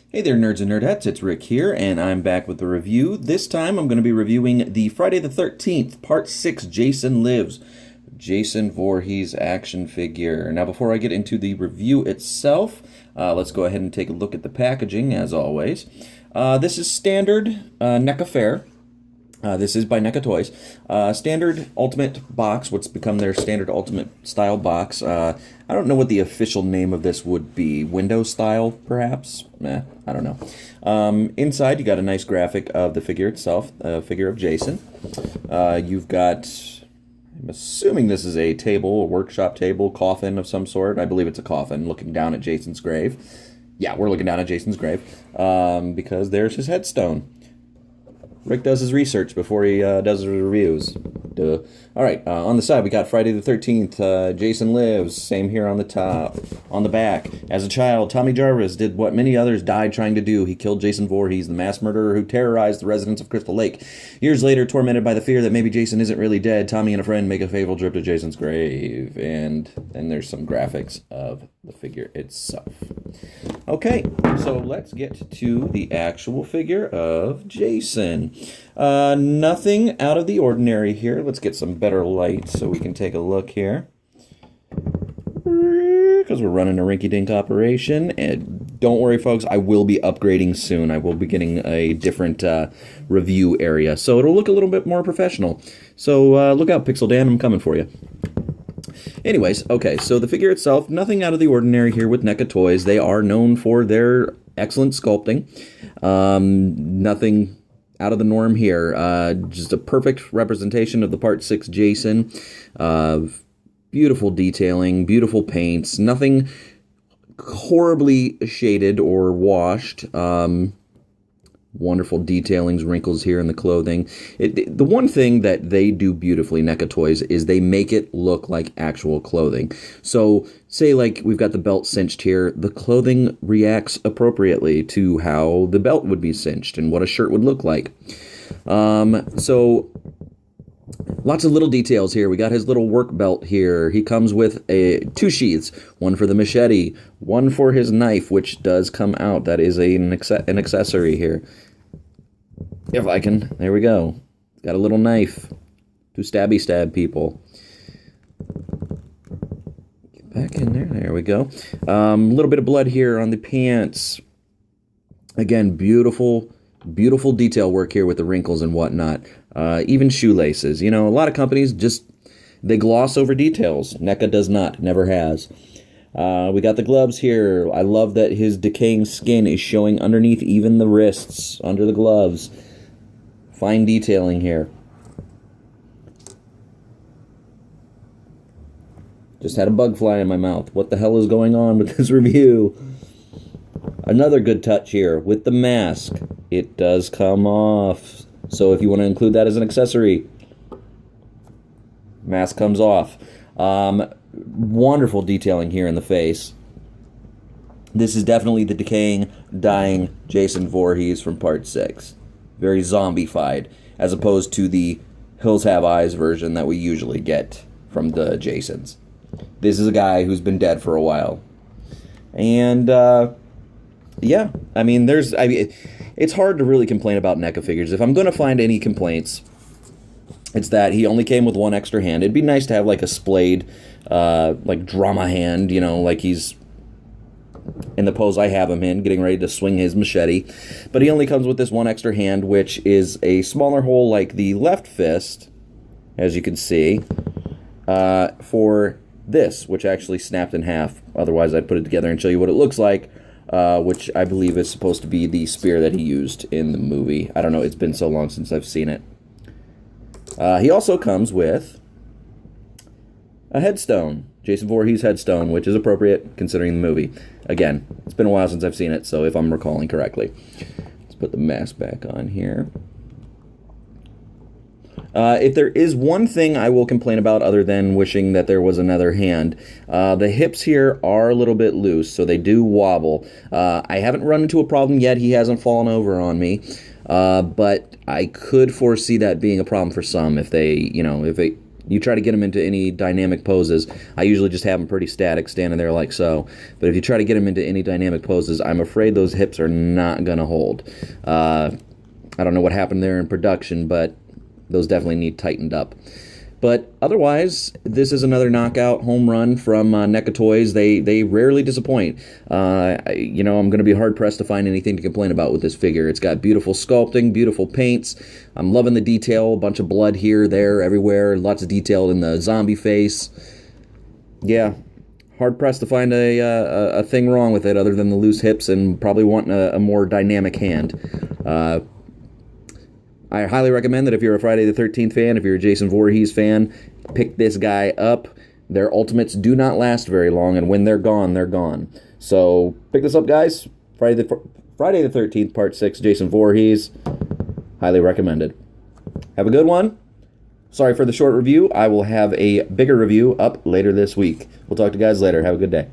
Hey there, nerds and nerdettes. It's Rick here, and I'm back with the review. This time I'm going to be reviewing the Friday the 13th, Part 6, Jason Lives, Jason Voorhees action figure. Now, before I get into the review itself, let's go ahead and take a look at the packaging, as always. This is standard NECA fare. This is by NECA Toys. Standard Ultimate box, what's become their standard Ultimate style box. I don't know what the official name of this would be. Windows style, perhaps? I don't know. Inside, you got a nice graphic of the figure itself, a figure of Jason. You've got, I'm assuming this is a table, a workshop table, coffin of some sort. I believe it's a coffin, looking down at Jason's grave. Yeah, we're looking down at Jason's grave, because there's his headstone. Rick does his research before he does his reviews. Duh. All right, on the side, we got Friday the 13th, Jason Lives, same here on the top. On the back, as a child, Tommy Jarvis did what many others died trying to do. He killed Jason Voorhees, the mass murderer who terrorized the residents of Crystal Lake. Years later, tormented by the fear that maybe Jason isn't really dead, Tommy and a friend make a fateful trip to Jason's grave. And then there's some graphics of the figure itself. Okay, so let's get to the actual figure of Jason. Nothing out of the ordinary here. Let's get some better light so we can take a look here. Because we're running a rinky-dink operation. And don't worry, folks, I will be upgrading soon. I will be getting a different review area. So it'll look a little bit more professional. So look out, Pixel Dan, I'm coming for you. Anyways, okay, so the figure itself, nothing out of the ordinary here with NECA Toys. They are known for their excellent sculpting. Nothing out of the norm here. Just a perfect representation of the Part 6 Jason. Beautiful detailing, beautiful paints, nothing horribly shaded or washed. Wonderful detailings, wrinkles here in the clothing. The one thing that they do beautifully, NECA Toys, is they make it look like actual clothing. So, say like we've got the belt cinched here, the clothing reacts appropriately to how the belt would be cinched and what a shirt would look like. So, lots of little details here. We got his little work belt here. He comes with two sheaths, one for the machete, one for his knife, which does come out. That is an accessory here. If I can, there we go. Got a little knife to stab people. Get back in there. There we go. A little bit of blood here on the pants. Again, beautiful detail work here with the wrinkles and whatnot. Even shoelaces. You know, a lot of companies they gloss over details. NECA does not, never has. We got the gloves here. I love that his decaying skin is showing underneath even the wrists, under the gloves. Fine detailing here. Just had a bug fly in my mouth. What the hell is going on with this review? Another good touch here with the mask. It does come off. So if you want to include that as an accessory, mask comes off. Wonderful detailing here in the face. This is definitely the decaying, dying Jason Voorhees from Part 6. Very zombified, as opposed to the Hills Have Eyes version that we usually get from the Jasons. This is a guy who's been dead for a while. And, yeah, it's hard to really complain about NECA figures. If I'm going to find any complaints, it's that he only came with one extra hand. It'd be nice to have like a splayed, like drama hand, you know, like he's in the pose I have him in, getting ready to swing his machete. But he only comes with this one extra hand, which is a smaller hole like the left fist, as you can see, for this, which actually snapped in half. Otherwise, I'd put it together and show you what it looks like. Which I believe is supposed to be the spear that he used in the movie. I don't know, it's been so long since I've seen it. He also comes with a headstone, Jason Voorhees headstone, which is appropriate considering the movie. Again, it's been a while since I've seen it, so if I'm recalling correctly. Let's put the mask back on here. If there is one thing I will complain about other than wishing that there was another hand, the hips here are a little bit loose, so they do wobble. I haven't run into a problem yet. He hasn't fallen over on me, but I could foresee that being a problem for some if they, You try to get them into any dynamic poses. I usually just have them pretty static, standing there like so. But if you try to get them into any dynamic poses, I'm afraid those hips are not going to hold. I don't know what happened there in production, but those definitely need tightened up. But otherwise, this is another knockout home run from NECA Toys. They rarely disappoint. I'm going to be hard-pressed to find anything to complain about with this figure. It's got beautiful sculpting, beautiful paints. I'm loving the detail. A bunch of blood here, there, everywhere. Lots of detail in the zombie face. Yeah, hard-pressed to find a thing wrong with it other than the loose hips and probably wanting a more dynamic hand. I highly recommend that if you're a Friday the 13th fan, if you're a Jason Voorhees fan, pick this guy up. Their ultimates do not last very long, and when they're gone, they're gone. So pick this up, guys. Friday the 13th, Part 6, Jason Voorhees. Highly recommended. Have a good one. Sorry for the short review. I will have a bigger review up later this week. We'll talk to you guys later. Have a good day.